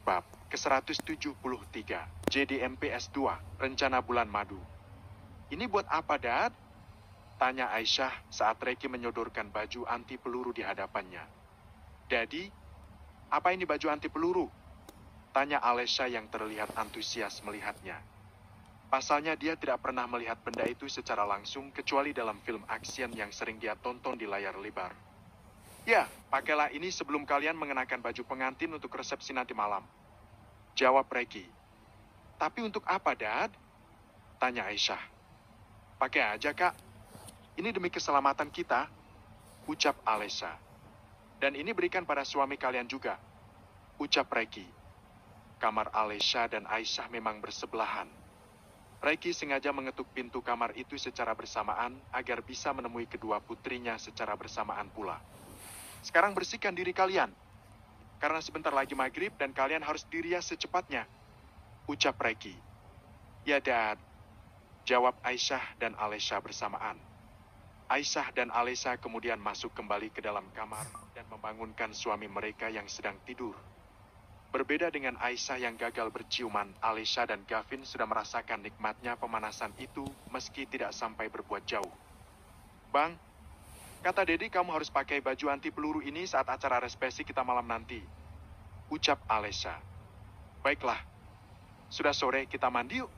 Bab ke-173, JDMPS2, Rencana Bulan Madu. Ini buat apa, Dad? Tanya Aisyah saat Reki menyodorkan baju anti peluru di hadapannya. Daddy, apa ini baju anti peluru? Tanya Alesha yang terlihat antusias melihatnya. Pasalnya dia tidak pernah melihat benda itu secara langsung kecuali dalam film action yang sering dia tonton di layar lebar. Ya, pakailah ini sebelum kalian mengenakan baju pengantin untuk resepsi nanti malam. Jawab Reki. Tapi untuk apa, Dad? Tanya Aisyah. Pakai aja, Kak. Ini demi keselamatan kita, ucap Alesha. Dan ini berikan pada suami kalian juga, ucap Reki. Kamar Alesha dan Aisyah memang bersebelahan. Reki sengaja mengetuk pintu kamar itu secara bersamaan agar bisa menemui kedua putrinya secara bersamaan pula. Sekarang bersihkan diri kalian, karena sebentar lagi maghrib dan kalian harus dirias secepatnya, ucap Reki. Ya, Dad, jawab Aisyah dan Alesha bersamaan. Aisyah dan Alesha kemudian masuk kembali ke dalam kamar dan membangunkan suami mereka yang sedang tidur. Berbeda dengan Aisyah yang gagal berciuman, Alesha dan Gavin sudah merasakan nikmatnya pemanasan itu meski tidak sampai berbuat jauh. Bang, kata Dedi kamu harus pakai baju anti peluru ini saat acara resepsi kita malam nanti, ucap Alesha. Baiklah, sudah sore kita mandi yuk,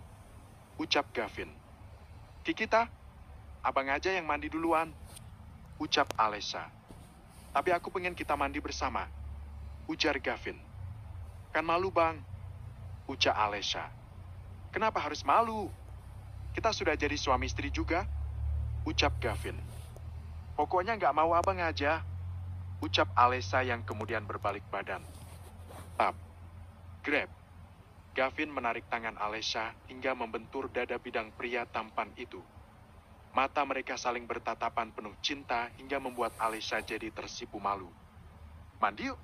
ucap Gavin. Kikita, abang aja yang mandi duluan, ucap Alesha. Tapi aku pengen kita mandi bersama, ujar Gavin. Kan malu, Bang, ucap Alesha. Kenapa harus malu? Kita sudah jadi suami istri juga, ucap Gavin. Pokoknya nggak mau abang aja, ucap Alesha yang kemudian berbalik badan. Tap, grab. Gavin menarik tangan Alesha hingga membentur dada bidang pria tampan itu. Mata mereka saling bertatapan penuh cinta hingga membuat Alesha jadi tersipu malu. Mandi yuk?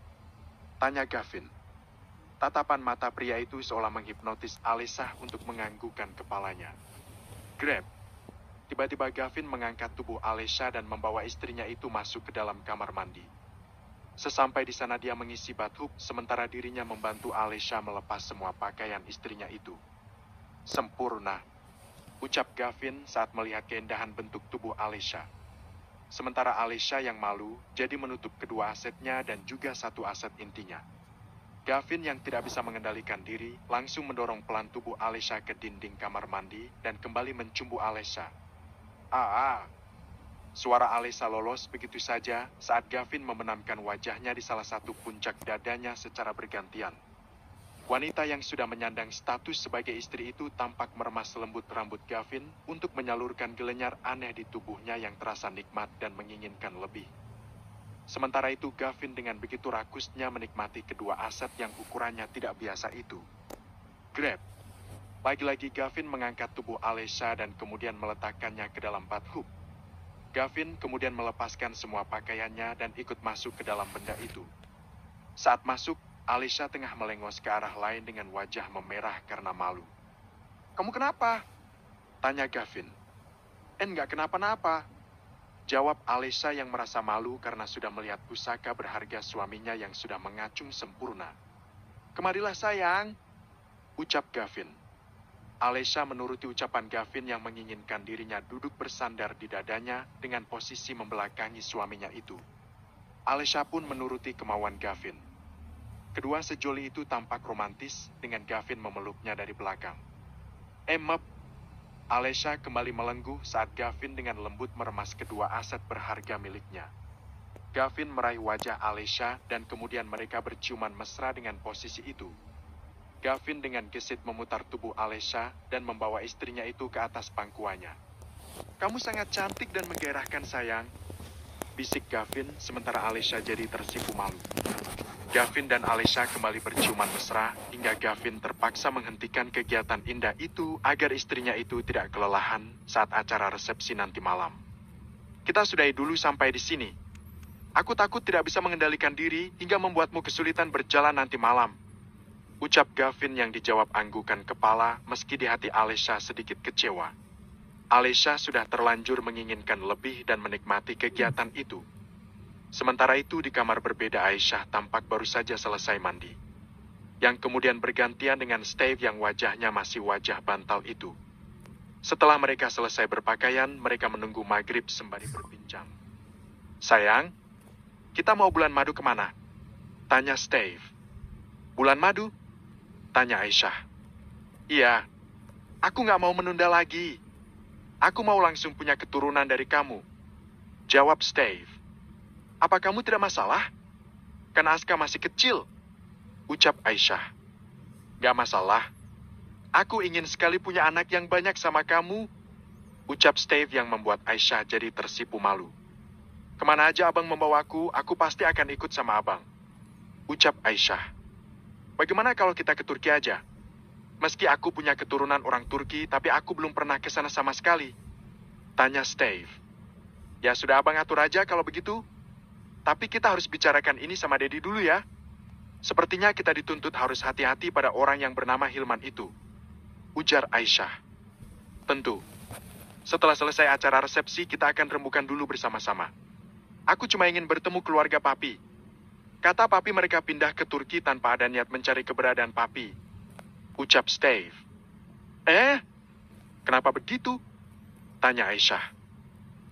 Tanya Gavin. Tatapan mata pria itu seolah menghipnotis Alesha untuk menganggukkan kepalanya. Grab. Tiba-tiba Gavin mengangkat tubuh Alesha dan membawa istrinya itu masuk ke dalam kamar mandi. Sesampai di sana dia mengisi bathtub sementara dirinya membantu Alesha melepas semua pakaian istrinya itu. Sempurna, ucap Gavin saat melihat keindahan bentuk tubuh Alesha. Sementara Alesha yang malu jadi menutup kedua asetnya dan juga satu aset intinya. Gavin yang tidak bisa mengendalikan diri langsung mendorong pelan tubuh Alesha ke dinding kamar mandi dan kembali mencumbu Alesha. Suara Alesha lolos begitu saja saat Gavin membenamkan wajahnya di salah satu puncak dadanya secara bergantian. Wanita yang sudah menyandang status sebagai istri itu tampak meremas lembut rambut Gavin untuk menyalurkan gelenyar aneh di tubuhnya yang terasa nikmat dan menginginkan lebih. Sementara itu Gavin dengan begitu rakusnya menikmati kedua aset yang ukurannya tidak biasa itu. Grab. Lagi-lagi Gavin mengangkat tubuh Alesha dan kemudian meletakkannya ke dalam bathtub. Gavin kemudian melepaskan semua pakaiannya dan ikut masuk ke dalam benda itu. Saat masuk, Alesha tengah melengos ke arah lain dengan wajah memerah karena malu. Kamu kenapa? Tanya Gavin. Enggak kenapa-napa, jawab Alesha yang merasa malu karena sudah melihat pusaka berharga suaminya yang sudah mengacung sempurna. Kemarilah sayang, ucap Gavin. Alesha menuruti ucapan Gavin yang menginginkan dirinya duduk bersandar di dadanya dengan posisi membelakangi suaminya itu. Alesha pun menuruti kemauan Gavin. Kedua sejoli itu tampak romantis dengan Gavin memeluknya dari belakang. Emep. Alesha kembali melengguh saat Gavin dengan lembut meremas kedua aset berharga miliknya. Gavin meraih wajah Alesha dan kemudian mereka berciuman mesra dengan posisi itu. Gavin dengan gesit memutar tubuh Alesha dan membawa istrinya itu ke atas pangkuannya. Kamu sangat cantik dan menggairahkan sayang, bisik Gavin sementara Alesha jadi tersipu malu. Gavin dan Alesha kembali berciuman mesra hingga Gavin terpaksa menghentikan kegiatan indah itu agar istrinya itu tidak kelelahan saat acara resepsi nanti malam. Kita sudahi dulu sampai di sini. Aku takut tidak bisa mengendalikan diri hingga membuatmu kesulitan berjalan nanti malam, ucap Gavin yang dijawab anggukan kepala meski di hati Alesha sedikit kecewa. Alesha sudah terlanjur menginginkan lebih dan menikmati kegiatan itu. Sementara itu di kamar berbeda Aisyah tampak baru saja selesai mandi. yang kemudian bergantian dengan Steve yang wajahnya masih wajah bantal itu. Setelah mereka selesai berpakaian, mereka menunggu maghrib sembari berbincang. Sayang, kita mau bulan madu kemana? Tanya Steve. Bulan madu? Tanya Aisyah. Iya, aku nggak mau menunda lagi. Aku mau langsung punya keturunan dari kamu. Jawab Steve. Apa kamu tidak masalah? Kan Aska masih kecil. Ucap Aisyah. Gak masalah. Aku ingin sekali punya anak yang banyak sama kamu. Ucap Steve yang membuat Aisyah jadi tersipu malu. Kemana aja abang membawaku, aku pasti akan ikut sama abang. Ucap Aisyah. Bagaimana kalau kita ke Turki aja? Meski aku punya keturunan orang Turki, tapi aku belum pernah ke sana sama sekali. Tanya Steve. Ya sudah abang atur aja kalau begitu. Tapi kita harus bicarakan ini sama Dedi dulu ya. Sepertinya kita dituntut harus hati-hati pada orang yang bernama Hilman itu. Ujar Aisyah. Tentu. Setelah selesai acara resepsi, kita akan rembukan dulu bersama-sama. Aku cuma ingin bertemu keluarga papi. Kata papi mereka pindah ke Turki tanpa ada niat mencari keberadaan papi. Ucap Steve. Kenapa begitu? Tanya Aisyah.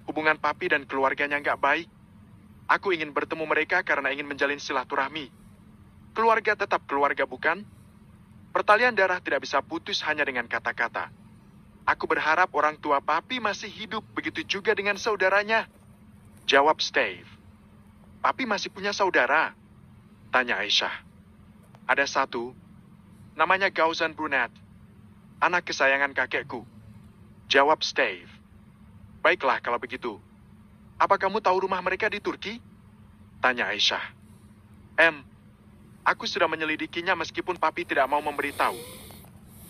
Hubungan papi dan keluarganya nggak baik. Aku ingin bertemu mereka karena ingin menjalin silaturahmi. Keluarga tetap keluarga, bukan? Pertalian darah tidak bisa putus hanya dengan kata-kata. Aku berharap orang tua papi masih hidup, begitu juga dengan saudaranya. Jawab Steve. Papi masih punya saudara? Tanya Aisyah. Ada satu, namanya Gauzan Brunette. Anak kesayangan kakekku. Jawab Steve. Baiklah kalau begitu. Apa kamu tahu rumah mereka di Turki? Tanya Aisyah. Aku sudah menyelidikinya meskipun papi tidak mau memberitahu.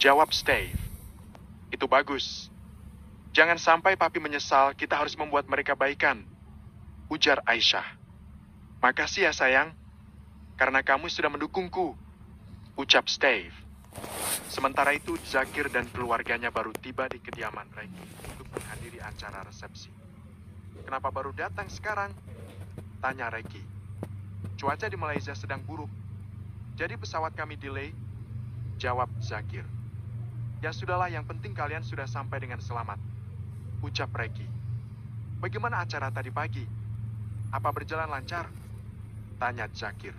Jawab Steve. Itu bagus. Jangan sampai papi menyesal, kita harus membuat mereka baikan. Ujar Aisyah. Makasih ya sayang, karena kamu sudah mendukungku. Ucap Steve. Sementara itu, Zakir dan keluarganya baru tiba di kediaman Reki untuk menghadiri acara resepsi. Kenapa baru datang sekarang? Tanya Reki. Cuaca di Malaysia sedang buruk. Jadi pesawat kami delay? Jawab Zakir. Ya sudahlah, yang penting kalian sudah sampai dengan selamat. Ucap Reki. Bagaimana acara tadi pagi? Apa berjalan lancar? Tanya Zakir.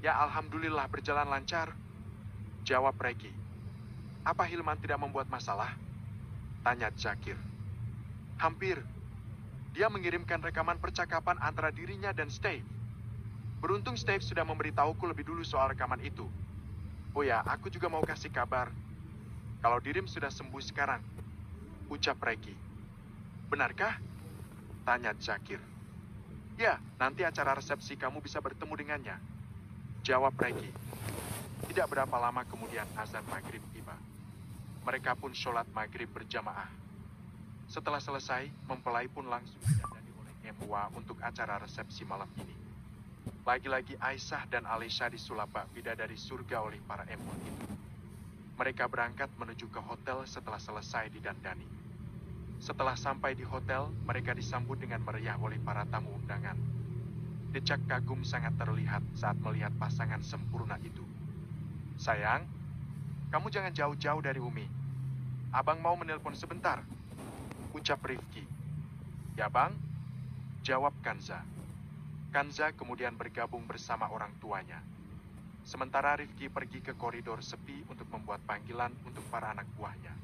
Ya alhamdulillah berjalan lancar. Jawab Reki. Apa Hilman tidak membuat masalah? Tanya Zakir. Hampir. Dia mengirimkan rekaman percakapan antara dirinya dan Steve. Beruntung Steve sudah memberitahuku lebih dulu soal rekaman itu. Oh ya, aku juga mau kasih kabar. Kalau Dirim sudah sembuh sekarang. Ucap Reki. Benarkah? Tanya Zakir. Ya, nanti acara resepsi kamu bisa bertemu dengannya. Jawab Reki. Tidak berapa lama kemudian azan maghrib tiba. Mereka pun sholat maghrib berjamaah. Setelah selesai, mempelai pun langsung didandani oleh MWA untuk acara resepsi malam ini. Lagi-lagi Aisyah dan Alisha disulap bak bidadari surga oleh para emon itu. Mereka berangkat menuju ke hotel setelah selesai didandani. Setelah sampai di hotel, mereka disambut dengan meriah oleh para tamu undangan. Decak kagum sangat terlihat saat melihat pasangan sempurna itu. Sayang, kamu jangan jauh-jauh dari Umi. Abang mau menelpon sebentar. Ucap Rifki. Ya bang? Jawab Kanza. Kanza kemudian bergabung bersama orang tuanya. Sementara Rifki pergi ke koridor sepi untuk membuat panggilan untuk para anak buahnya.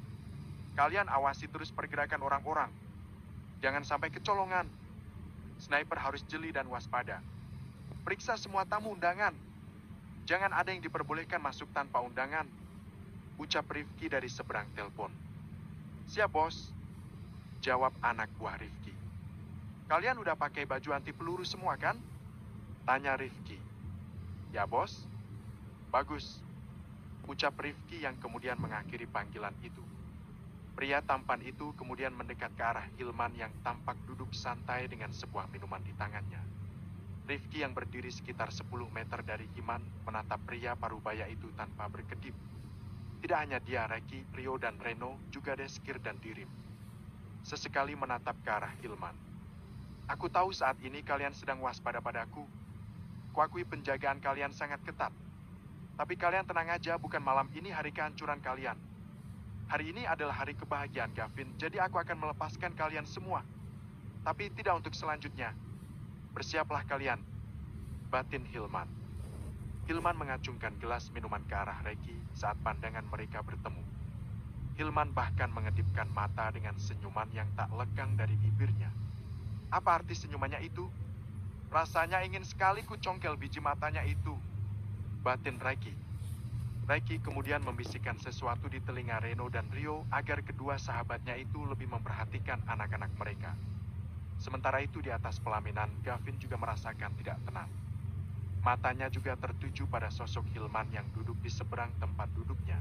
Kalian awasi terus pergerakan orang-orang. Jangan sampai kecolongan. Sniper harus jeli dan waspada. Periksa semua tamu undangan. Jangan ada yang diperbolehkan masuk tanpa undangan. Ucap Rifki dari seberang telepon. Siap bos. Jawab anak buah Rifki. Kalian udah pakai baju anti peluru semua kan? Tanya Rifki. Ya bos. Bagus. Ucap Rifki yang kemudian mengakhiri panggilan itu. Pria tampan itu kemudian mendekat ke arah Hilman yang tampak duduk santai dengan sebuah minuman di tangannya. Rifki yang berdiri sekitar 10 meter dari Hilman menatap pria parubaya itu tanpa berkedip. Tidak hanya dia, Reki, Rio dan Reno, juga Deskir dan Dirim. Sesekali menatap ke arah Hilman. Aku tahu saat ini kalian sedang waspada padaku. Kuakui penjagaan kalian sangat ketat. Tapi kalian tenang aja, bukan malam ini hari kehancuran kalian. Hari ini adalah hari kebahagiaan Gavin, jadi aku akan melepaskan kalian semua. Tapi tidak untuk selanjutnya. Bersiaplah kalian. Batin Hilman. Hilman mengacungkan gelas minuman ke arah Reki saat pandangan mereka bertemu. Hilman bahkan mengedipkan mata dengan senyuman yang tak lekang dari bibirnya. Apa arti senyumannya itu? Rasanya ingin sekali ku congkel biji matanya itu. Batin Reki. Reki kemudian membisikkan sesuatu di telinga Reno dan Rio agar kedua sahabatnya itu lebih memperhatikan anak-anak mereka. Sementara itu di atas pelaminan, Gavin juga merasakan tidak tenang. Matanya juga tertuju pada sosok Hilman yang duduk di seberang tempat duduknya.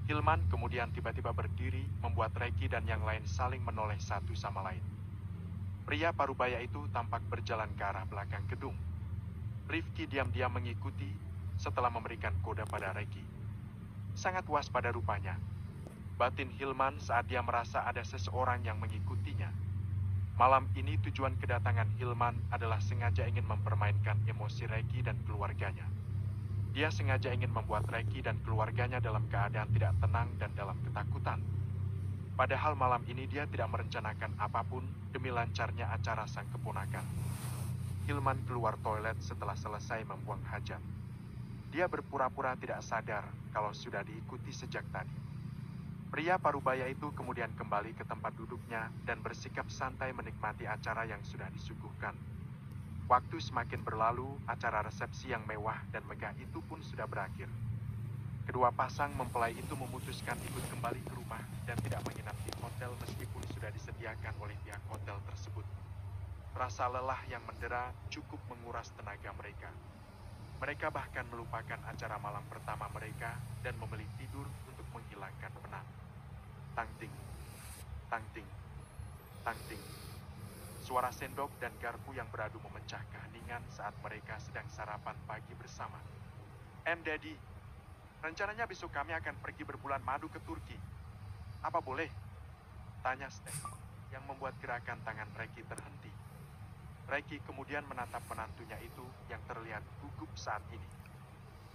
Hilman kemudian tiba-tiba berdiri, membuat Reki dan yang lain saling menoleh satu sama lain. Pria parubaya itu tampak berjalan ke arah belakang gedung. Rifki diam-diam mengikuti setelah memberikan kode pada Reki. Sangat waspada rupanya. Batin Hilman saat dia merasa ada seseorang yang mengikutinya. Malam ini tujuan kedatangan Hilman adalah sengaja ingin mempermainkan emosi Reki dan keluarganya. Dia sengaja ingin membuat Reki dan keluarganya dalam keadaan tidak tenang dan dalam ketakutan. Padahal malam ini dia tidak merencanakan apapun demi lancarnya acara sang keponakan. Hilman keluar toilet setelah selesai membuang hajat. Dia berpura-pura tidak sadar kalau sudah diikuti sejak tadi. Pria parubaya itu kemudian kembali ke tempat duduknya dan bersikap santai menikmati acara yang sudah disuguhkan. Waktu semakin berlalu, acara resepsi yang mewah dan megah itu pun sudah berakhir. Kedua pasang mempelai itu memutuskan ikut kembali ke rumah dan tidak menginap di hotel meskipun sudah disediakan oleh pihak hotel tersebut. Rasa lelah yang mendera cukup menguras tenaga mereka. Mereka bahkan melupakan acara malam pertama mereka dan memilih tidur untuk menghilangkan penat. Tang-ting, tang-ting, tang-ting. Suara sendok dan garpu yang beradu memecah keheningan saat mereka sedang sarapan pagi bersama. Daddy, rencananya besok kami akan pergi berbulan madu ke Turki. Apa boleh? Tanya Steve, yang membuat gerakan tangan Reki terhenti. Reki kemudian menatap menantunya itu yang terlihat gugup saat ini.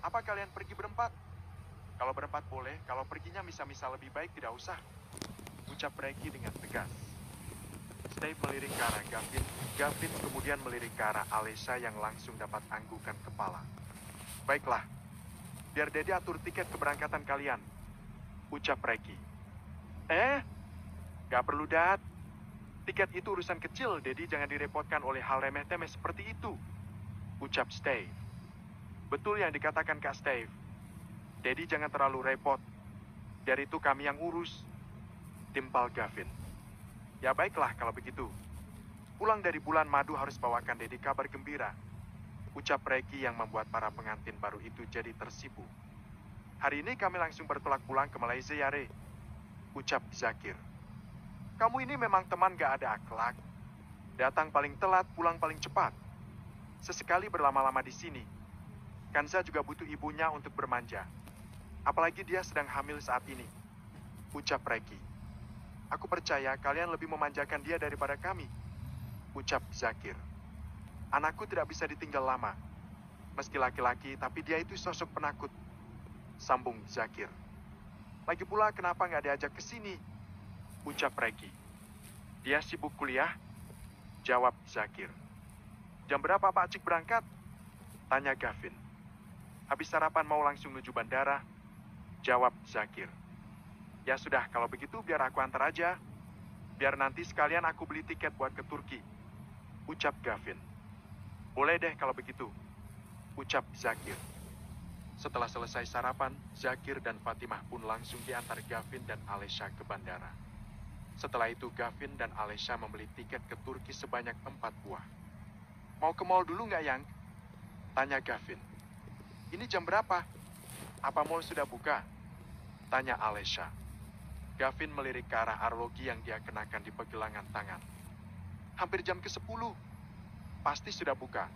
Apa kalian pergi berempat? Kalau berempat boleh, kalau perginya misa-misa lebih baik tidak usah. Ucap Reki dengan tegas. Steve melirik ke arah Gavin. Gavin kemudian melirik ke arah Alesha yang langsung dapat anggukan kepala. Baiklah, biar Daddy atur tiket keberangkatan kalian. Ucap Reki. Gak perlu, Dad. Tiket itu urusan kecil, Daddy jangan direpotkan oleh hal remeh-temeh seperti itu. Ucap Steve. Betul yang dikatakan Kak Steve. Daddy jangan terlalu repot. Biar itu kami yang urus. Timpal Gavin. Ya baiklah kalau begitu. Pulang dari bulan madu harus bawakan Daddy kabar gembira. Ucap Reki yang membuat para pengantin baru itu jadi tersipu. Hari ini kami langsung bertolak pulang ke Malaysia ya, Re. Ucap Zakir. Kamu ini memang teman gak ada akhlak. Datang paling telat, pulang paling cepat. Sesekali berlama-lama di sini. Kanza juga butuh ibunya untuk bermanja. Apalagi dia sedang hamil saat ini. Ucap Reki. Aku percaya kalian lebih memanjakan dia daripada kami. Ucap Zakir. Anakku tidak bisa ditinggal lama. Meski laki-laki, tapi dia itu sosok penakut. Sambung Zakir. Lagi pula kenapa nggak diajak ke sini? Ucap Reki. Dia sibuk kuliah? Jawab Zakir. Jam berapa Pak Cik berangkat? Tanya Gavin. Habis sarapan mau langsung menuju bandara? Jawab Zakir. Ya sudah, kalau begitu biar aku antar aja. Biar nanti sekalian aku beli tiket buat ke Turki. Ucap Gavin. Boleh deh kalau begitu. Ucap Zakir. Setelah selesai sarapan, Zakir dan Fatimah pun langsung diantar Gavin dan Alesha ke bandara. Setelah itu Gavin dan Alesha membeli tiket ke Turki sebanyak 4 buah. Mau ke mall dulu nggak, Yang? Tanya Gavin. Ini jam berapa? Apa mall sudah buka? Tanya Alesha. Gavin melirik ke arah arloji yang dia kenakan di pergelangan tangan. Hampir jam ke-10. Pasti sudah buka.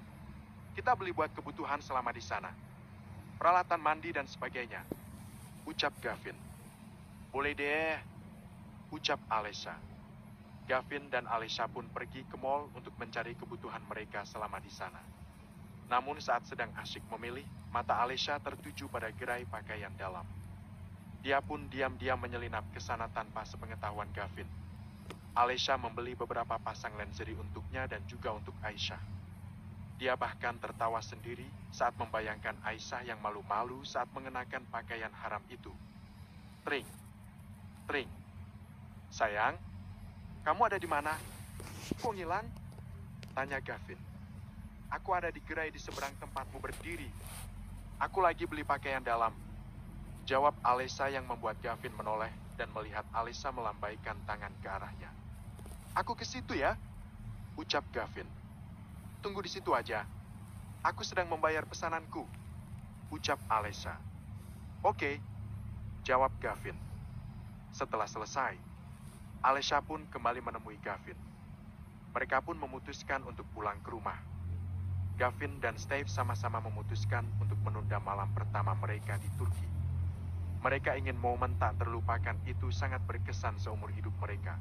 Kita beli buat kebutuhan selama di sana. Peralatan mandi dan sebagainya. Ucap Gavin. Boleh deh. Ucap Alesha. Gavin dan Alesha pun pergi ke mall untuk mencari kebutuhan mereka selama di sana. Namun saat sedang asyik memilih, Mata Alesha tertuju pada gerai pakaian dalam. Dia pun diam-diam menyelinap ke sana tanpa sepengetahuan Gavin. Alesha membeli beberapa pasang lingerie untuknya dan juga untuk Aisyah. Dia bahkan tertawa sendiri saat membayangkan Aisyah yang malu-malu saat mengenakan pakaian haram itu. Tring, tring. Sayang, kamu ada di mana? Kok ngilang? Tanya Gavin. Aku ada di gerai di seberang tempatmu berdiri. Aku lagi beli pakaian dalam. Jawab Alesha yang membuat Gavin menoleh dan melihat Alesha melambaikan tangan ke arahnya. Aku ke situ ya, ucap Gavin. Tunggu di situ aja. Aku sedang membayar pesananku, ucap Alesha. Oke, jawab Gavin. Setelah selesai, Alesha pun kembali menemui Gavin. Mereka pun memutuskan untuk pulang ke rumah. Gavin dan Steve sama-sama memutuskan untuk menunda malam pertama mereka di Turki. Mereka ingin momen tak terlupakan itu sangat berkesan seumur hidup mereka.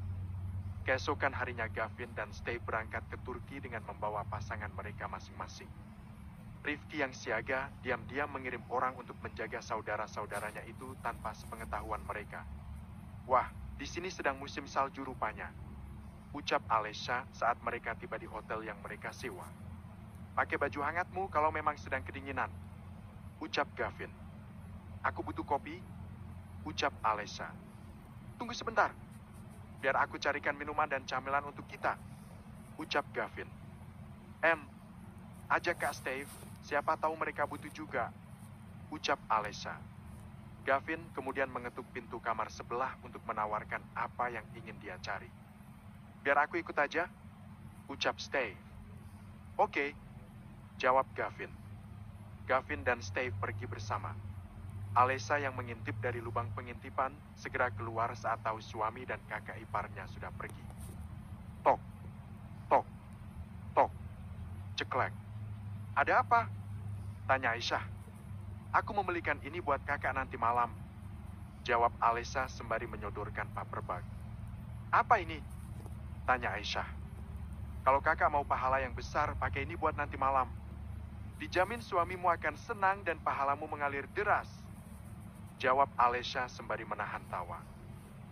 Keesokan harinya Gavin dan Steve berangkat ke Turki dengan membawa pasangan mereka masing-masing. Rifki yang siaga diam-diam mengirim orang untuk menjaga saudara-saudaranya itu tanpa sepengetahuan mereka. Wah, di sini sedang musim salju rupanya, ucap Alesha saat mereka tiba di hotel yang mereka sewa. Pakai baju hangatmu kalau memang sedang kedinginan, ucap Gavin. Aku butuh kopi, ucap Alesha. Tunggu sebentar, biar aku carikan minuman dan camilan untuk kita, ucap Gavin. Ajak Kak Steve, siapa tahu mereka butuh juga, ucap Alesha. Gavin kemudian mengetuk pintu kamar sebelah untuk menawarkan apa yang ingin dia cari. Biar aku ikut aja, ucap Steve. Oke, jawab Gavin. Gavin dan Steve pergi bersama. Alesha yang mengintip dari lubang pengintipan segera keluar saat tahu suami dan kakak iparnya sudah pergi. Tok, tok, tok, ceklek. Ada apa? Tanya Aisyah. Aku membelikan ini buat kakak nanti malam, jawab Alesha sembari menyodorkan paper bag. Apa ini? Tanya Aisyah. Kalau kakak mau pahala yang besar, pakai ini buat nanti malam. Dijamin suamimu akan senang dan pahalamu mengalir deras, jawab Alesha sembari menahan tawa.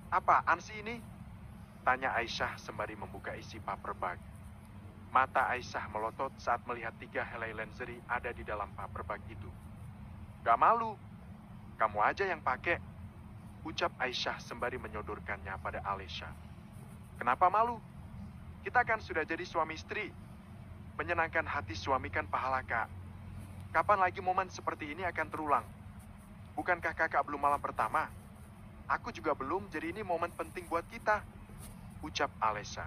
Apaan sih ini? Tanya Aisyah sembari membuka isi paper bag. Mata Aisyah melotot saat melihat 3 helai lingerie ada di dalam paper bag itu. Gak malu, kamu aja yang pakai, ucap Aisyah sembari menyodorkannya pada Alesha. Kenapa malu? Kita kan sudah jadi suami istri. Menyenangkan hati suami kan pahala kak. Kapan lagi momen seperti ini akan terulang? Bukankah kakak belum malam pertama? Aku juga belum, jadi ini momen penting buat kita, ucap Alesha.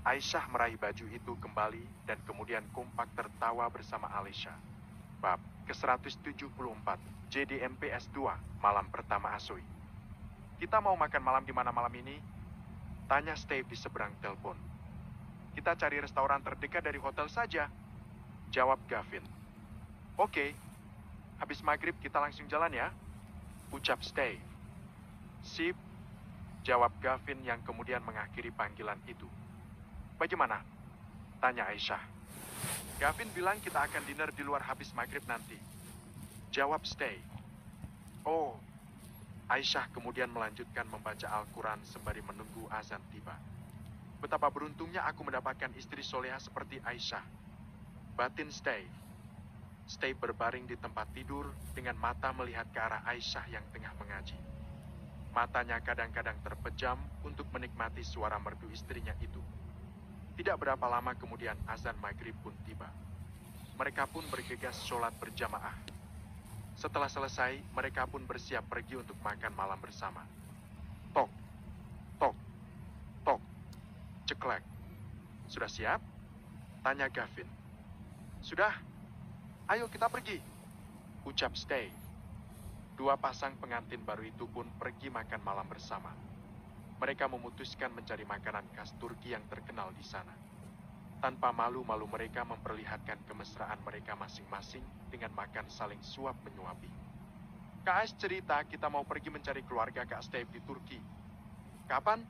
Aisyah meraih baju itu kembali dan kemudian kompak tertawa bersama Alesha. Bab ke-174, JDMPS 2, malam pertama Asoi. Kita mau makan malam di mana malam ini? Tanya Steve di seberang telepon. Kita cari restoran terdekat dari hotel saja, jawab Gavin. Oke, habis maghrib kita langsung jalan ya, ucap Steve. Sip, jawab Gavin yang kemudian mengakhiri panggilan itu. Bagaimana? Tanya Aisyah. Gavin bilang kita akan dinner di luar habis maghrib nanti, jawab Steve. Oh, Aisyah kemudian melanjutkan membaca Al-Quran sembari menunggu azan tiba. Betapa beruntungnya aku mendapatkan istri soleha seperti Aisyah, batin Steve. Steve berbaring di tempat tidur dengan mata melihat ke arah Aisyah yang tengah mengaji. Matanya kadang-kadang terpejam untuk menikmati suara merdu istrinya itu. Tidak berapa lama kemudian azan maghrib pun tiba. Mereka pun bergegas sholat berjamaah. Setelah selesai, mereka pun bersiap pergi untuk makan malam bersama. Tok, tok, tok, ceklek. Sudah siap? Tanya Gavin. Sudah, ayo kita pergi, ucap Steve. 2 pasang pengantin baru itu pun pergi makan malam bersama. Mereka memutuskan mencari makanan khas Turki yang terkenal di sana. Tanpa malu-malu mereka memperlihatkan kemesraan mereka masing-masing dengan makan saling suap-menyuapi. Kak Ais cerita kita mau pergi mencari keluarga Kak Steve di Turki. Kapan?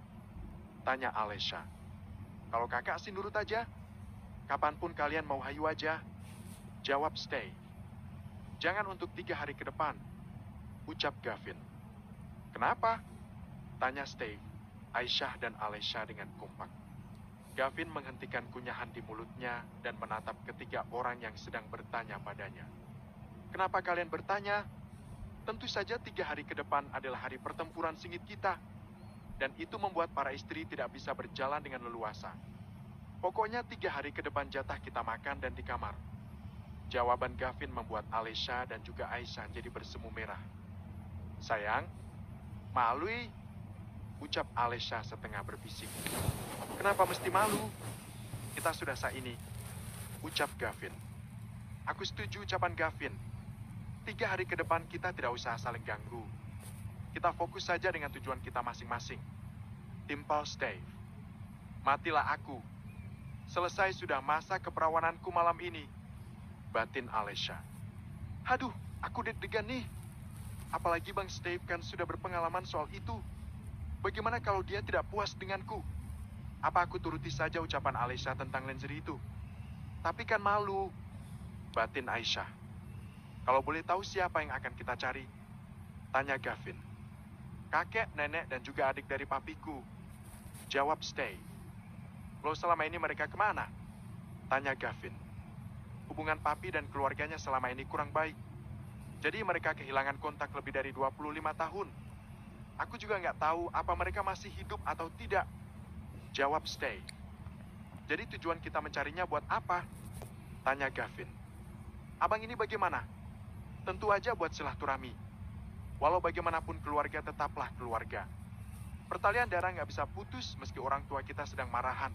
Tanya Alesha. Kalau kakak sih nurut aja. Kapanpun kalian mau hayu aja, jawab Steve. Jangan untuk 3 hari ke depan, ucap Gavin. Kenapa? Tanya Steve, Aisyah dan Alesha dengan kompak. Gavin menghentikan kunyahan di mulutnya dan menatap ketiga orang yang sedang bertanya padanya. Kenapa kalian bertanya? Tentu saja 3 hari ke depan adalah hari pertempuran singit kita. Dan itu membuat para istri tidak bisa berjalan dengan leluasa. Pokoknya 3 hari ke depan jatah kita makan dan di kamar. Jawaban Gavin membuat Alesha dan juga Aisyah jadi bersemu merah. Sayang, malu, ucap Alesha setengah berbisik. Kenapa mesti malu? Kita sudah sah ini, ucap Gavin. Aku setuju ucapan Gavin. 3 hari ke depan kita tidak usah saling ganggu. Kita fokus saja dengan tujuan kita masing-masing. Timpal Steve. Matilah aku. Selesai sudah masa keperawananku malam ini. Batin Alesha. Haduh, aku deg-degan nih. Apalagi Bang Steve kan sudah berpengalaman soal itu. Bagaimana kalau dia tidak puas denganku? Apa aku turuti saja ucapan Alesha tentang lingerie itu? Tapi kan malu. Batin Aisyah. Kalau boleh tahu siapa yang akan kita cari? Tanya Gavin. Kakek, nenek, dan juga adik dari papiku. Jawab Steve. Lo selama ini mereka kemana? Tanya Gavin. Hubungan papi dan keluarganya selama ini kurang baik. Jadi mereka kehilangan kontak lebih dari 25 tahun. Aku juga nggak tahu apa mereka masih hidup atau tidak. Jawab Steve. Jadi tujuan kita mencarinya buat apa? Tanya Gavin. Abang ini bagaimana? Tentu aja buat silaturahmi. Walau bagaimanapun keluarga tetaplah keluarga. Pertalian darah nggak bisa putus meski orang tua kita sedang marahan.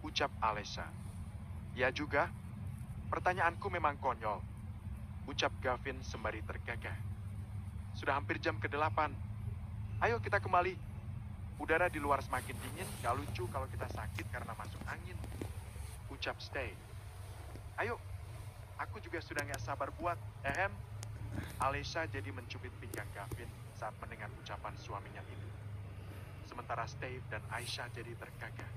Ucap Alesha. Ya juga. Pertanyaanku memang konyol. Ucap Gavin sembari tergagah. Sudah hampir jam ke-8. Ayo kita kembali. Udara di luar semakin dingin, gak lucu kalau kita sakit karena masuk angin. Ucap Steve. Ayo, aku juga sudah gak sabar buat, Alesha jadi mencubit pinggang Gavin saat mendengar ucapan suaminya itu. Sementara Steve dan Aisyah jadi tergagah.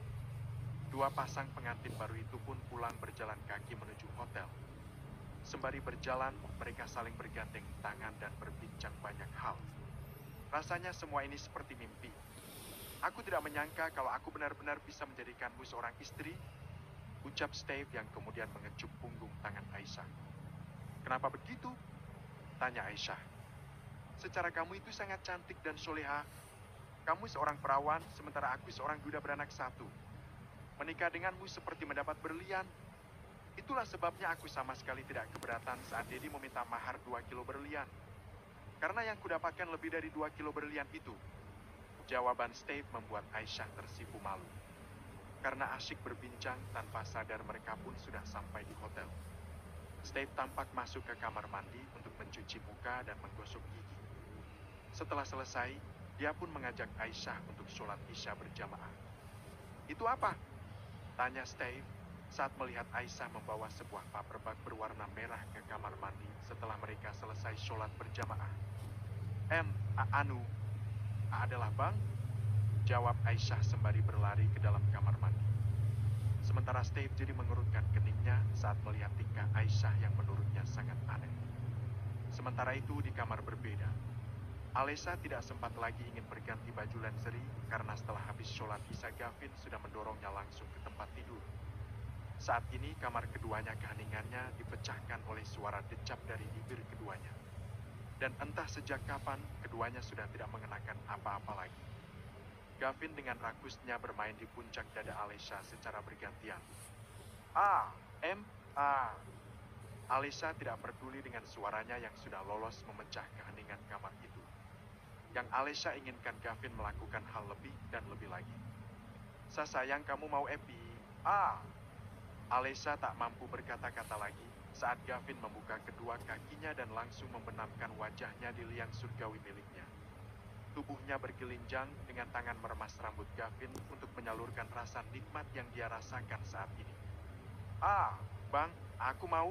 Dua pasang pengantin baru itu pun pulang berjalan kaki menuju hotel. Sembari berjalan, mereka saling bergandeng tangan dan berbincang banyak hal. Rasanya semua ini seperti mimpi. Aku tidak menyangka kalau aku benar-benar bisa menjadikanmu seorang istri, ucap Steve yang kemudian mengecup punggung tangan Aisyah. Kenapa begitu? Tanya Aisyah. Secara kamu itu sangat cantik dan soleha. Kamu seorang perawan, sementara aku seorang duda beranak satu. Menikah denganmu seperti mendapat berlian. Itulah sebabnya aku sama sekali tidak keberatan saat Dedi meminta mahar 2 kilo berlian. Karena yang kudapatkan lebih dari 2 kilo berlian itu. Jawaban Steve membuat Aisyah tersipu malu. Karena asyik berbincang tanpa sadar mereka pun sudah sampai di hotel. Steve tampak masuk ke kamar mandi untuk mencuci muka dan menggosok gigi. Setelah selesai, dia pun mengajak Aisyah untuk sholat Isya berjamaah. Itu apa? Tanya Steve saat melihat Aisyah membawa sebuah paperback berwarna merah ke kamar mandi setelah mereka selesai sholat berjamaah. Adalah bang? Jawab Aisyah sembari berlari ke dalam kamar mandi. Sementara Steve jadi mengerutkan keningnya saat melihat tingkah Aisyah yang menurutnya sangat aneh. Sementara itu di kamar berbeda, Alesha tidak sempat lagi ingin berganti baju lingerie karena setelah habis sholat Isya Gavin sudah mendorongnya langsung ke tempat tidur. Saat ini kamar keduanya keheningannya dipecahkan oleh suara decap dari bibir keduanya. Dan entah sejak kapan keduanya sudah tidak mengenakan apa-apa lagi. Gavin dengan rakusnya bermain di puncak dada Alesha secara bergantian. Alesha tidak peduli dengan suaranya yang sudah lolos memecah keheningan kamar itu. Yang Alesha inginkan Gavin melakukan hal lebih dan lebih lagi. Sayang kamu mau epi? Alesha tak mampu berkata-kata lagi saat Gavin membuka kedua kakinya dan langsung membenamkan wajahnya di liang surgawi miliknya. Tubuhnya bergelinjang dengan tangan meremas rambut Gavin untuk menyalurkan rasa nikmat yang dia rasakan saat ini. Bang, aku mau,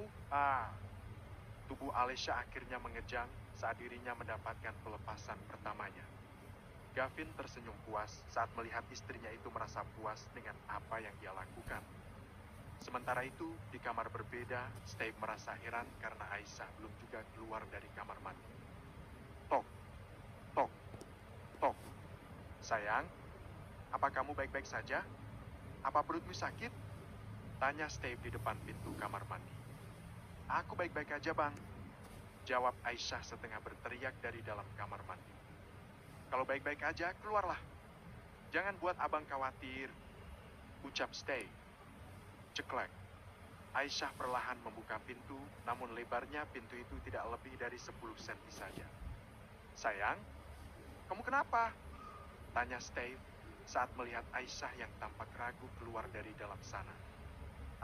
Tubuh Alesha akhirnya mengejang saat dirinya mendapatkan pelepasan pertamanya. Gavin tersenyum puas saat melihat istrinya itu merasa puas dengan apa yang dia lakukan. Sementara itu, di kamar berbeda, Steve merasa heran karena Aisyah belum juga keluar dari kamar mandi. Tok, tok, tok. Sayang, apa kamu baik-baik saja? Apa perutmu sakit? Tanya Steve di depan pintu kamar mandi. Aku baik-baik aja, Bang. Jawab Aisyah setengah berteriak dari dalam kamar mandi. Kalau baik-baik aja, keluarlah. Jangan buat abang khawatir. Ucap Steve. Ceklek. Aisyah perlahan membuka pintu, namun lebarnya pintu itu tidak lebih dari 10 cm saja. Sayang, kamu kenapa? Tanya Steve saat melihat Aisyah yang tampak ragu keluar dari dalam sana.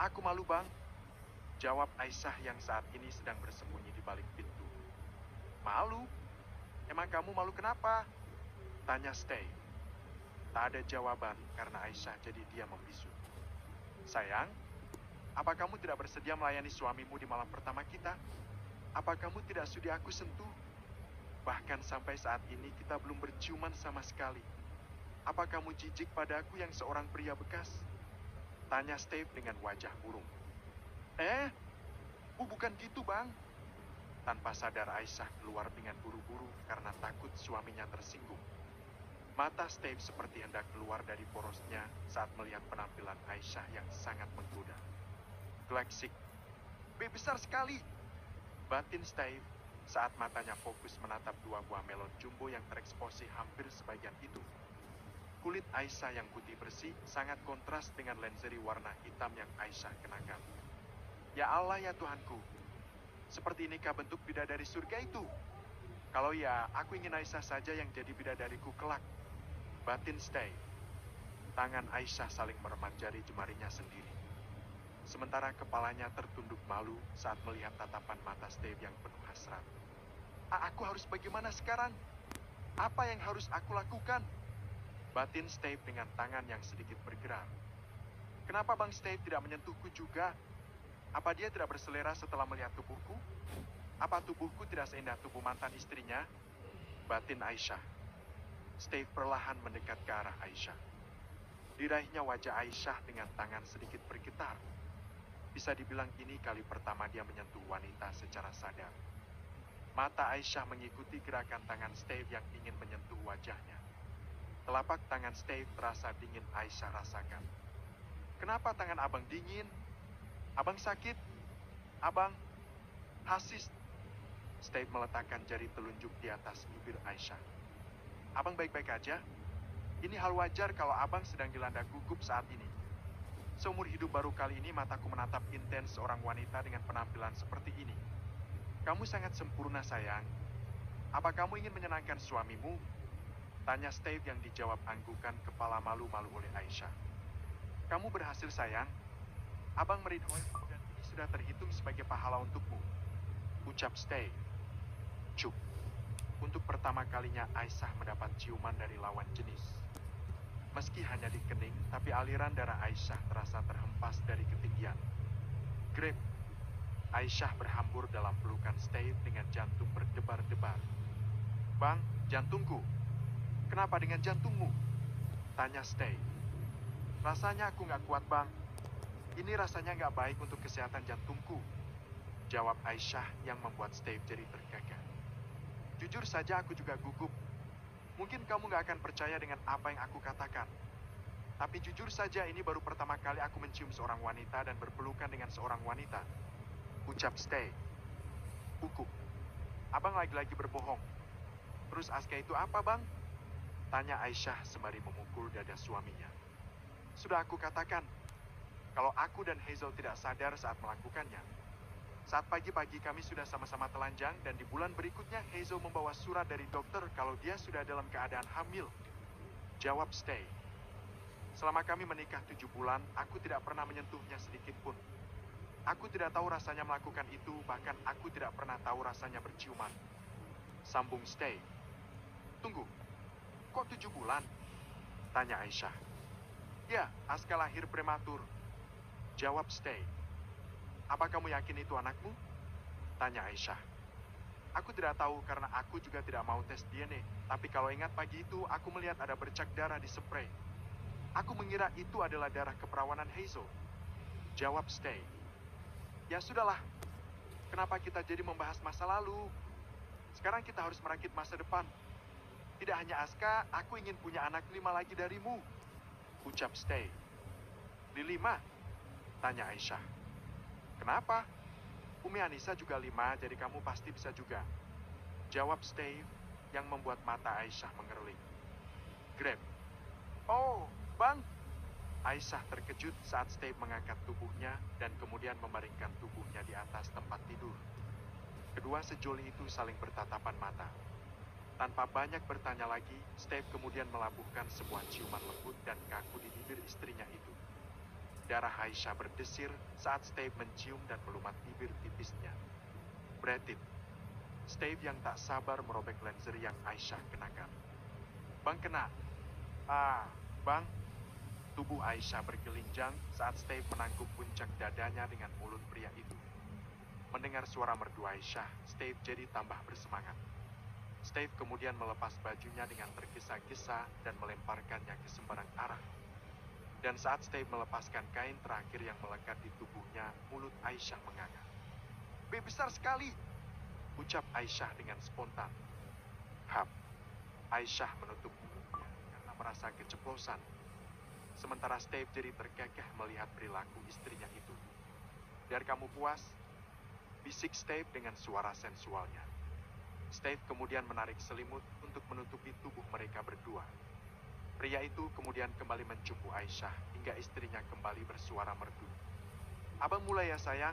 Aku malu, Bang. Jawab Aisyah yang saat ini sedang bersembunyi di balik pintu. Malu? Emang kamu malu kenapa? Tanya Steve. Tak ada jawaban karena Aisyah jadi diam membisu. Sayang, apa kamu tidak bersedia melayani suamimu di malam pertama kita? Apa kamu tidak sudi aku sentuh? Bahkan sampai saat ini kita belum berciuman sama sekali. Apa kamu jijik padaku yang seorang pria bekas? Tanya Steve dengan wajah murung. Bukan gitu, Bang. Tanpa sadar Aisyah keluar dengan buru-buru karena takut suaminya tersinggung. Mata Steve seperti hendak keluar dari porosnya saat melihat penampilan Aisyah yang sangat menggoda. Gleksik. Besar sekali. Batin Steve saat matanya fokus menatap 2 buah melon jumbo yang tereksposi hampir sebagian itu. Kulit Aisyah yang putih bersih sangat kontras dengan lenserie warna hitam yang Aisyah kenakan. Ya Allah ya Tuhanku. Seperti inikah bentuk bidadari surga itu? Kalau ya, aku ingin Aisyah saja yang jadi bidadariku kelak. Batin Steve. Tangan Aisyah saling meremat jari jemarinya sendiri. Sementara kepalanya tertunduk malu saat melihat tatapan mata Steve yang penuh hasrat. Aku harus bagaimana sekarang? Apa yang harus aku lakukan? Batin Steve dengan tangan yang sedikit bergerak. Kenapa Bang Steve tidak menyentuhku juga? Apa dia tidak berselera setelah melihat tubuhku? Apa tubuhku tidak seindah tubuh mantan istrinya? Batin Aisyah. Steve perlahan mendekat ke arah Aisyah. Diraihnya wajah Aisyah dengan tangan sedikit bergetar. Bisa dibilang ini kali pertama dia menyentuh wanita secara sadar. Mata Aisyah mengikuti gerakan tangan Steve yang ingin menyentuh wajahnya. Telapak tangan Steve terasa dingin Aisyah rasakan. Kenapa tangan abang dingin? Abang sakit? Abang? Hasis. Steve meletakkan jari telunjuk di atas bibir Aisyah. Abang baik-baik aja? Ini hal wajar kalau abang sedang dilanda gugup saat ini. Seumur hidup baru kali ini mataku menatap intens seorang wanita dengan penampilan seperti ini. Kamu sangat sempurna sayang. Apa kamu ingin menyenangkan suamimu? Tanya Steve yang dijawab anggukan kepala malu-malu oleh Aisyah. Kamu berhasil sayang. Abang meridhoi dan ini sudah terhitung sebagai pahala untukmu. Ucap Steve. Cuk. Untuk pertama kalinya Aisyah mendapat ciuman dari lawan jenis. Meski hanya di kening, tapi aliran darah Aisyah terasa terhempas dari ketinggian. Grip. Aisyah berhambur dalam pelukan Steve dengan jantung berdebar-debar. Bang, jantungku. Kenapa dengan jantungmu? Tanya Steve. Rasanya aku nggak kuat, Bang. Ini rasanya nggak baik untuk kesehatan jantungku. Jawab Aisyah yang membuat Steve jadi tergagap. Jujur saja aku juga gugup. Mungkin kamu gak akan percaya dengan apa yang aku katakan. Tapi jujur saja ini baru pertama kali aku mencium seorang wanita dan berpelukan dengan seorang wanita. Ucap Steve. Gugup. Abang lagi-lagi berbohong. Terus Aska itu apa, Bang? Tanya Aisyah sembari memukul dada suaminya. Sudah aku katakan, kalau aku dan Hazel tidak sadar saat melakukannya. Saat pagi-pagi kami sudah sama-sama telanjang dan di bulan berikutnya Hazel membawa surat dari dokter kalau dia sudah dalam keadaan hamil. Jawab Steve. Selama kami menikah 7 bulan, aku tidak pernah menyentuhnya sedikit pun. Aku tidak tahu rasanya melakukan itu, bahkan aku tidak pernah tahu rasanya berciuman. Sambung Steve. Tunggu, kok 7 bulan? Tanya Aisyah. Ya, Aska lahir prematur. Jawab Steve. Apa kamu yakin itu anakmu? Tanya Aisyah. Aku tidak tahu karena aku juga tidak mau tes DNA. Tapi kalau ingat pagi itu, aku melihat ada bercak darah di spray. Aku mengira itu adalah darah keperawanan Hazel. Jawab Steve. Ya sudahlah, kenapa kita jadi membahas masa lalu? Sekarang kita harus merakit masa depan. Tidak hanya Aska, aku ingin punya anak 5 lagi darimu. Ucap Steve. 5? Tanya Aisyah. Kenapa? Umi Anissa juga 5, jadi kamu pasti bisa juga. Jawab Steve yang membuat mata Aisyah mengerling. Grab. Oh, Bang. Aisyah terkejut saat Steve mengangkat tubuhnya dan kemudian mebaringkan tubuhnya di atas tempat tidur. Kedua sejoli itu saling bertatapan mata. Tanpa banyak bertanya lagi, Steve kemudian melabuhkan sebuah ciuman lembut dan kaku di bibir istrinya itu. Darah Aisyah berdesir saat Steve mencium dan melumat bibir tipisnya. Bretit. Steve yang tak sabar merobek lenser yang Aisyah kenakan. Bang kena. Bang. Tubuh Aisyah bergelinjang saat Steve menangkup puncak dadanya dengan mulut pria itu. Mendengar suara merdu Aisyah, Steve jadi tambah bersemangat. Steve kemudian melepas bajunya dengan tergesa-gesa dan melemparkannya ke sembarang arah. Dan saat Steve melepaskan kain terakhir yang melekat di tubuhnya, mulut Aisyah menganga. Besar sekali, ucap Aisyah dengan spontan. Hap. Aisyah menutup mulutnya karena merasa keceplosan. Sementara Steve jadi terkekeh melihat perilaku istrinya itu. Biar kamu puas, bisik Steve dengan suara sensualnya. Steve kemudian menarik selimut untuk menutupi tubuh mereka berdua. Pria itu kemudian kembali mencupu Aisyah hingga istrinya kembali bersuara merdu. Abang mulai ya sayang,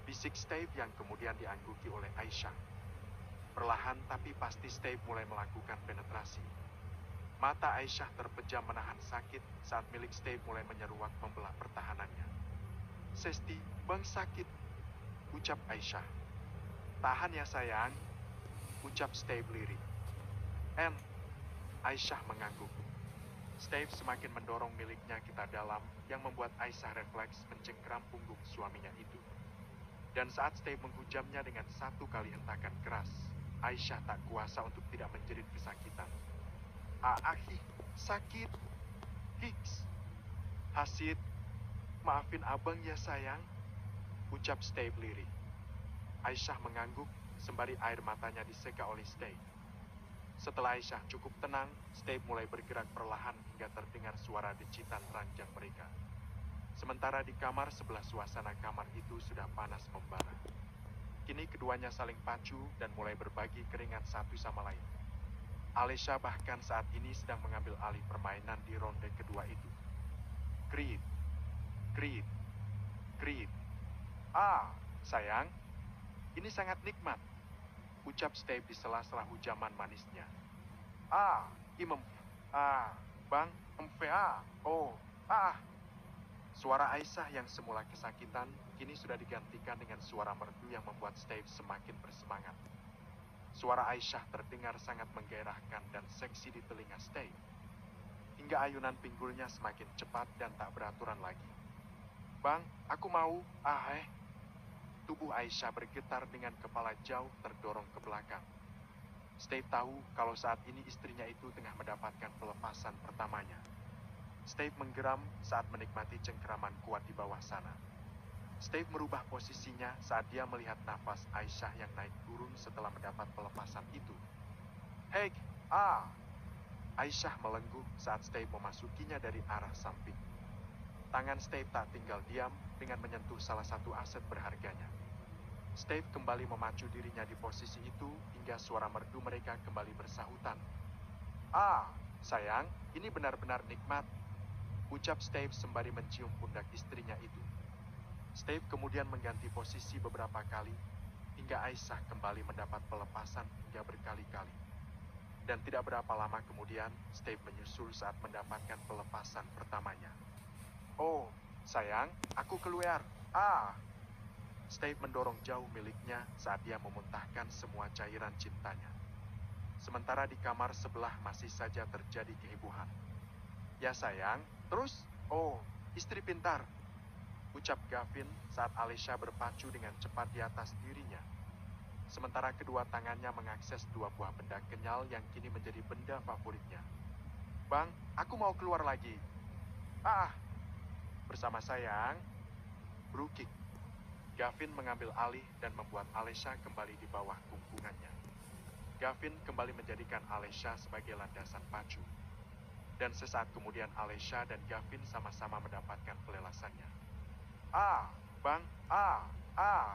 bisik Steve yang kemudian diangguki oleh Aisyah. Perlahan tapi pasti Steve mulai melakukan penetrasi. Mata Aisyah terpejam menahan sakit saat milik Steve mulai menyeruak membelah pertahanannya. Sesti, Bang sakit, ucap Aisyah. Tahan ya sayang, ucap Steve lirik. Aisyah mengangguk. Steve semakin mendorong miliknya kita dalam yang membuat Aisyah refleks mencengkram punggung suaminya itu. Dan saat Steve menghujamnya dengan satu kali hentakan keras, Aisyah tak kuasa untuk tidak menjerit kesakitan. Sakit. Hiks. Hasid, maafin abang ya sayang, ucap Steve lirih. Aisyah mengangguk sembari air matanya diseka oleh Steve. Setelah Aisyah cukup tenang, Steve mulai bergerak perlahan hingga terdengar suara decitan ranjang mereka. Sementara di kamar sebelah suasana kamar itu sudah panas membara. Kini keduanya saling pacu dan mulai berbagi keringat satu sama lain. Aisyah bahkan saat ini sedang mengambil alih permainan di ronde kedua itu. Krit, krit, krit. Sayang, ini sangat nikmat, ucap Steve di sela-sela hujaman manisnya. Bang, Suara Aisyah yang semula kesakitan, kini sudah digantikan dengan suara merdu yang membuat Steve semakin bersemangat. Suara Aisyah terdengar sangat menggairahkan dan seksi di telinga Steve. Hingga ayunan pinggulnya semakin cepat dan tak beraturan lagi. Bang, aku mau, Tubuh Aisyah bergetar dengan kepala jauh terdorong ke belakang. Steve tahu kalau saat ini istrinya itu tengah mendapatkan pelepasan pertamanya. Steve menggeram saat menikmati cengkeraman kuat di bawah sana. Steve merubah posisinya saat dia melihat nafas Aisyah yang naik turun setelah mendapat pelepasan itu. Aisyah melenggung saat Steve memasukinya dari arah samping. Tangan Steve tak tinggal diam dengan menyentuh salah satu aset berharganya. Steve kembali memacu dirinya di posisi itu hingga suara merdu mereka kembali bersahutan. Sayang, ini benar-benar nikmat, ucap Steve sembari mencium pundak istrinya itu. Steve kemudian mengganti posisi beberapa kali, hingga Aisyah kembali mendapat pelepasan hingga berkali-kali. Dan tidak berapa lama kemudian, Steve menyusul saat mendapatkan pelepasan pertamanya. Sayang, aku keluar. Steve mendorong jauh miliknya saat dia memuntahkan semua cairan cintanya. Sementara di kamar sebelah masih saja terjadi kehebohan. Ya sayang, terus? Istri pintar, ucap Gavin saat Aisyah berpacu dengan cepat di atas dirinya. Sementara kedua tangannya mengakses dua buah benda kenyal yang kini menjadi benda favoritnya. Bang, aku mau keluar lagi. Bersama sayang, Brukik. Gavin mengambil alih dan membuat Alesha kembali di bawah kungkungannya. Gavin kembali menjadikan Alesha sebagai landasan pacu. Dan sesaat kemudian Alesha dan Gavin sama-sama mendapatkan pelelasannya. Ah, bang, ah.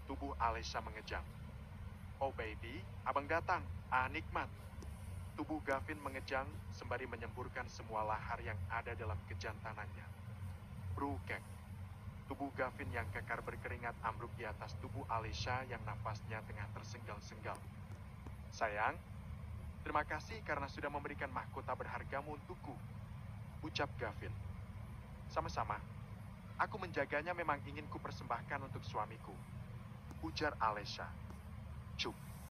Tubuh Alesha mengejang. Oh baby, abang datang. Ah, nikmat. Tubuh Gavin mengejang sembari menyemburkan semua lahar yang ada dalam kejantanannya. Brukek. Tubuh Gavin yang kekar berkeringat ambruk di atas tubuh Alesha yang napasnya tengah tersenggal-senggal. Sayang, terima kasih karena sudah memberikan mahkota berhargamu untukku, ucap Gavin. Sama-sama. Aku menjaganya memang ingin kupersembahkan untuk suamiku, ujar Alesha. Cuk.